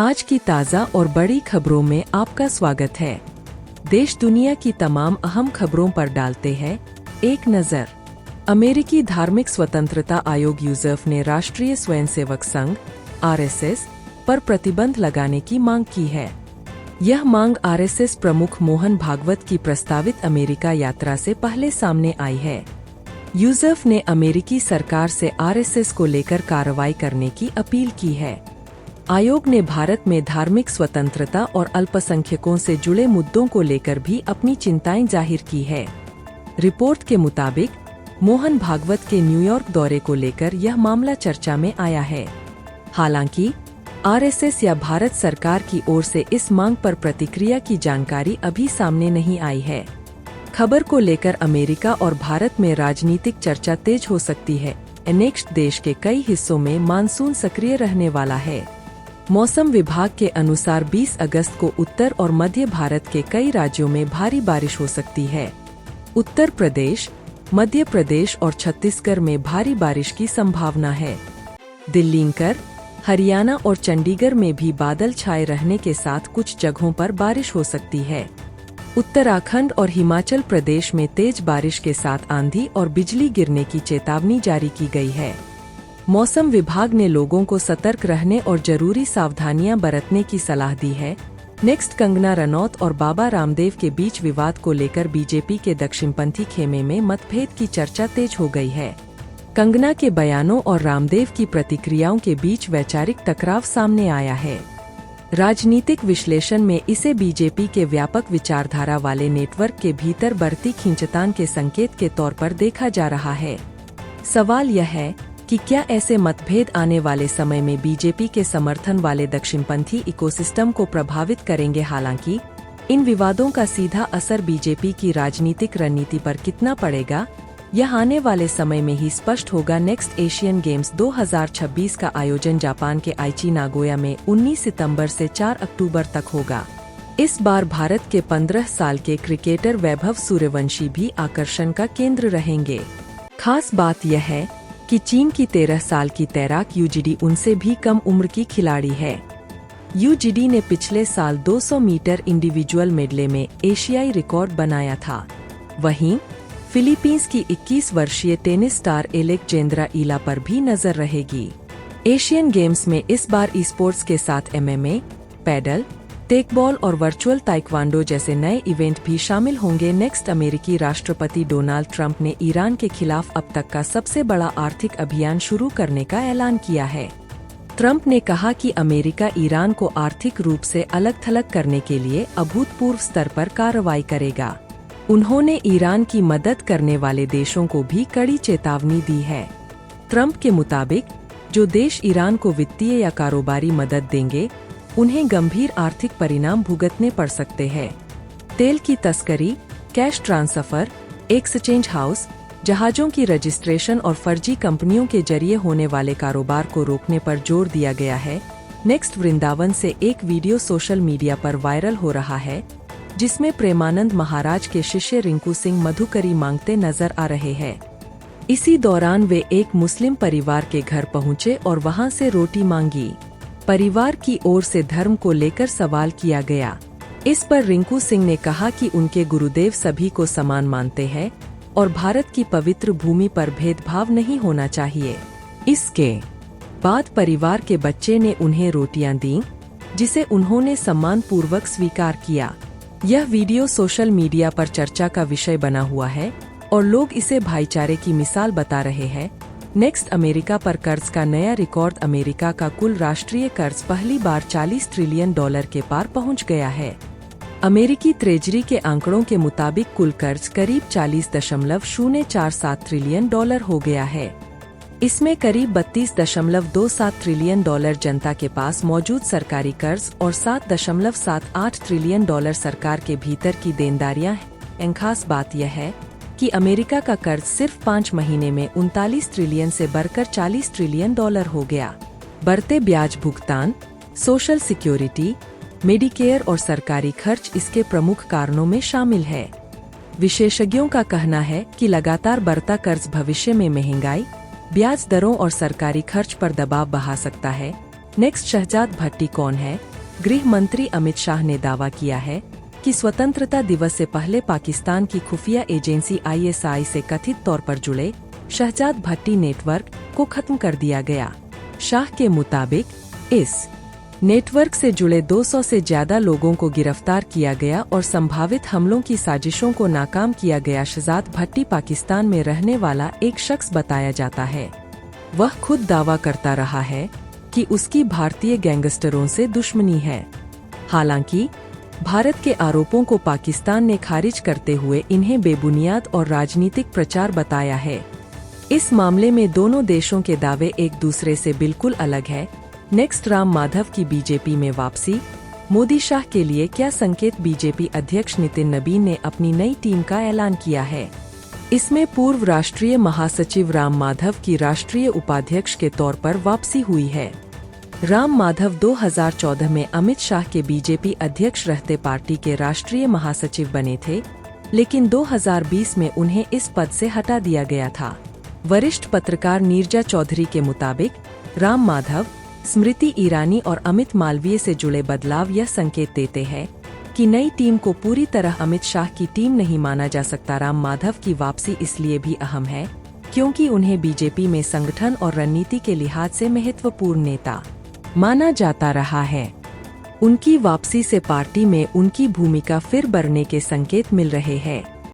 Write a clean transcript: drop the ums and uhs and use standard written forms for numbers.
आज की ताज़ा और बड़ी खबरों में आपका स्वागत है। देश दुनिया की तमाम अहम खबरों पर डालते हैं एक नज़र। अमेरिकी धार्मिक स्वतंत्रता आयोग यूसुफ ने राष्ट्रीय स्वयंसेवक संघ (आरएसएस) पर प्रतिबंध लगाने की मांग की है। यह मांग आरएसएस प्रमुख मोहन भागवत की प्रस्तावित अमेरिका यात्रा से पहले सामने आई है। यूसुफ ने अमेरिकी सरकार से आरएसएस को लेकर कार्रवाई करने की अपील की है। आयोग ने भारत में धार्मिक स्वतंत्रता और अल्पसंख्यकों से जुड़े मुद्दों को लेकर भी अपनी चिंताएं जाहिर की है। रिपोर्ट के मुताबिक मोहन भागवत के न्यूयॉर्क दौरे को लेकर यह मामला चर्चा में आया है। हालांकि आरएसएस या भारत सरकार की ओर से इस मांग पर प्रतिक्रिया की जानकारी अभी सामने नहीं आई है। खबर को लेकर अमेरिका और भारत में राजनीतिक चर्चा तेज हो सकती है। नेक्स्ट देश के कई हिस्सों में मानसून सक्रिय रहने वाला है। मौसम विभाग के अनुसार 20 अगस्त को उत्तर और मध्य भारत के कई राज्यों में भारी बारिश हो सकती है। उत्तर प्रदेश, मध्य प्रदेश और छत्तीसगढ़ में भारी बारिश की संभावना है। दिल्ली, हरियाणा और चंडीगढ़ में भी बादल छाए रहने के साथ कुछ जगहों पर बारिश हो सकती है। उत्तराखंड और हिमाचल प्रदेश में तेज बारिश के साथ आंधी और बिजली गिरने की चेतावनी जारी की गई है। मौसम विभाग ने लोगों को सतर्क रहने और जरूरी सावधानियां बरतने की सलाह दी है। नेक्स्ट कंगना रनौत और बाबा रामदेव के बीच विवाद को लेकर बीजेपी के दक्षिणपंथी खेमे में मतभेद की चर्चा तेज हो गई है। कंगना के बयानों और रामदेव की प्रतिक्रियाओं के बीच वैचारिक टकराव सामने आया है। राजनीतिक विश्लेषण में इसे बीजेपी के व्यापक विचारधारा वाले नेटवर्क के भीतर बढ़ती खींचतान के संकेत के तौर पर देखा जा रहा है। सवाल यह है कि क्या ऐसे मतभेद आने वाले समय में बीजेपी के समर्थन वाले दक्षिणपंथी इकोसिस्टम को प्रभावित करेंगे। हालांकि इन विवादों का सीधा असर बीजेपी की राजनीतिक रणनीति पर कितना पड़ेगा, यह आने वाले समय में ही स्पष्ट होगा। नेक्स्ट एशियन गेम्स 2026 का आयोजन जापान के आइची नागोया में 19 सितंबर से 4 अक्टूबर तक होगा। इस बार भारत के 15 साल के क्रिकेटर वैभव सूर्यवंशी भी आकर्षण का केंद्र रहेंगे। खास बात यह है कि चीन की 13 साल की तैराक यूजिडी उनसे भी कम उम्र की खिलाड़ी है। यूजिडी ने पिछले साल 200 मीटर इंडिविजुअल मेडले में एशियाई रिकॉर्ड बनाया था। वहीं फिलीपींस की 21 वर्षीय टेनिस स्टार एलेक्जेंड्रा ईला पर भी नजर रहेगी। एशियन गेम्स में इस बार ई-स्पोर्ट्स के साथ एमएमए, पैडल, टेकबॉल और वर्चुअल ताइक्वांडो जैसे नए इवेंट भी शामिल होंगे। नेक्स्ट अमेरिकी राष्ट्रपति डोनाल्ड ट्रंप ने ईरान के खिलाफ अब तक का सबसे बड़ा आर्थिक अभियान शुरू करने का ऐलान किया है। ट्रंप ने कहा कि अमेरिका ईरान को आर्थिक रूप से अलग-थलग करने के लिए अभूतपूर्व स्तर पर कार्रवाई करेगा। उन्होंने ईरान की मदद करने वाले देशों को भी कड़ी चेतावनी दी है। ट्रंप के मुताबिक जो देश ईरान को वित्तीय या कारोबारी मदद देंगे, उन्हें गंभीर आर्थिक परिणाम भुगतने पड़ सकते हैं। तेल की तस्करी, कैश ट्रांसफर, एक्सचेंज हाउस, जहाजों की रजिस्ट्रेशन और फर्जी कंपनियों के जरिए होने वाले कारोबार को रोकने पर जोर दिया गया है। नेक्स्ट वृंदावन से एक वीडियो सोशल मीडिया पर वायरल हो रहा है, जिसमें प्रेमानंद महाराज के शिष्य रिंकू सिंह मधुकरी मांगते नजर आ रहे हैं। इसी दौरान वे एक मुस्लिम परिवार के घर पहुंचे और वहां से रोटी मांगी। परिवार की ओर से धर्म को लेकर सवाल किया गया। इस पर रिंकू सिंह ने कहा कि उनके गुरुदेव सभी को समान मानते हैं और भारत की पवित्र भूमि पर भेदभाव नहीं होना चाहिए। इसके बाद परिवार के बच्चे ने उन्हें रोटियां दीं, जिसे उन्होंने सम्मानपूर्वक स्वीकार किया। यह वीडियो सोशल मीडिया पर चर्चा का विषय बना हुआ है और लोग इसे भाईचारे की मिसाल बता रहे हैं। नेक्स्ट अमेरिका पर कर्ज का नया रिकॉर्ड। अमेरिका का कुल राष्ट्रीय कर्ज पहली बार $40 ट्रिलियन के पार पहुंच गया है। अमेरिकी ट्रेजरी के आंकड़ों के मुताबिक कुल कर्ज करीब $40.047 ट्रिलियन हो गया है। इसमें करीब $32.27 ट्रिलियन जनता के पास मौजूद सरकारी कर्ज और $7.78 ट्रिलियन सरकार के भीतर की देनदारियां हैं। खास बात यह है कि अमेरिका का कर्ज सिर्फ 5 महीने में 39 ट्रिलियन से बढ़कर $40 ट्रिलियन हो गया। बढ़ते ब्याज भुगतान, सोशल सिक्योरिटी, मेडिकेयर और सरकारी खर्च इसके प्रमुख कारणों में शामिल है। विशेषज्ञों का कहना है कि लगातार बढ़ता कर्ज भविष्य में महंगाई, ब्याज दरों और सरकारी खर्च पर दबाव बढ़ा सकता है। नेक्स्ट, शहजाद भट्टी कौन है? गृह मंत्री अमित शाह ने दावा किया है कि स्वतंत्रता दिवस से पहले पाकिस्तान की खुफिया एजेंसी ISI से कथित तौर पर जुड़े शहजाद भट्टी नेटवर्क को खत्म कर दिया गया। शाह के मुताबिक इस नेटवर्क से जुड़े 200 से ज्यादा लोगों को गिरफ्तार किया गया और संभावित हमलों की साजिशों को नाकाम किया गया। शहजाद भट्टी पाकिस्तान में रहने वाला एक शख्स बताया जाता है। वह खुद दावा करता रहा है कि उसकी भारतीय गैंगस्टरों से दुश्मनी है। हालांकि भारत के आरोपों को पाकिस्तान ने खारिज करते हुए इन्हें बेबुनियाद और राजनीतिक प्रचार बताया है। इस मामले में दोनों देशों के दावे एक दूसरे से बिल्कुल अलग है। नेक्स्ट, राम माधव की बीजेपी में वापसी। मोदी शाह के लिए क्या संकेत? बीजेपी अध्यक्ष नितिन नबीन ने अपनी नई टीम का ऐलान किया है। इसमें पूर्व राष्ट्रीय महासचिव राम माधव की राष्ट्रीय उपाध्यक्ष के तौर पर वापसी हुई है। राम माधव 2014 में अमित शाह के बीजेपी अध्यक्ष रहते पार्टी के राष्ट्रीय महासचिव बने थे, लेकिन 2020 में उन्हें इस पद से हटा दिया गया था। वरिष्ठ पत्रकार नीरजा चौधरी के मुताबिक राम माधव, स्मृति ईरानी और अमित मालवीय से जुड़े बदलाव यह संकेत देते हैं कि नई टीम को पूरी तरह अमित शाह की टीम नहीं माना जा सकता। राम माधव की वापसी इसलिए भी अहम है क्योंकि उन्हें बीजेपी में संगठन और रणनीति के लिहाज से महत्वपूर्ण नेता माना जाता रहा है। उनकी वापसी से पार्टी में उनकी भूमिका फिर बढ़ने के संकेत मिल रहे हैं।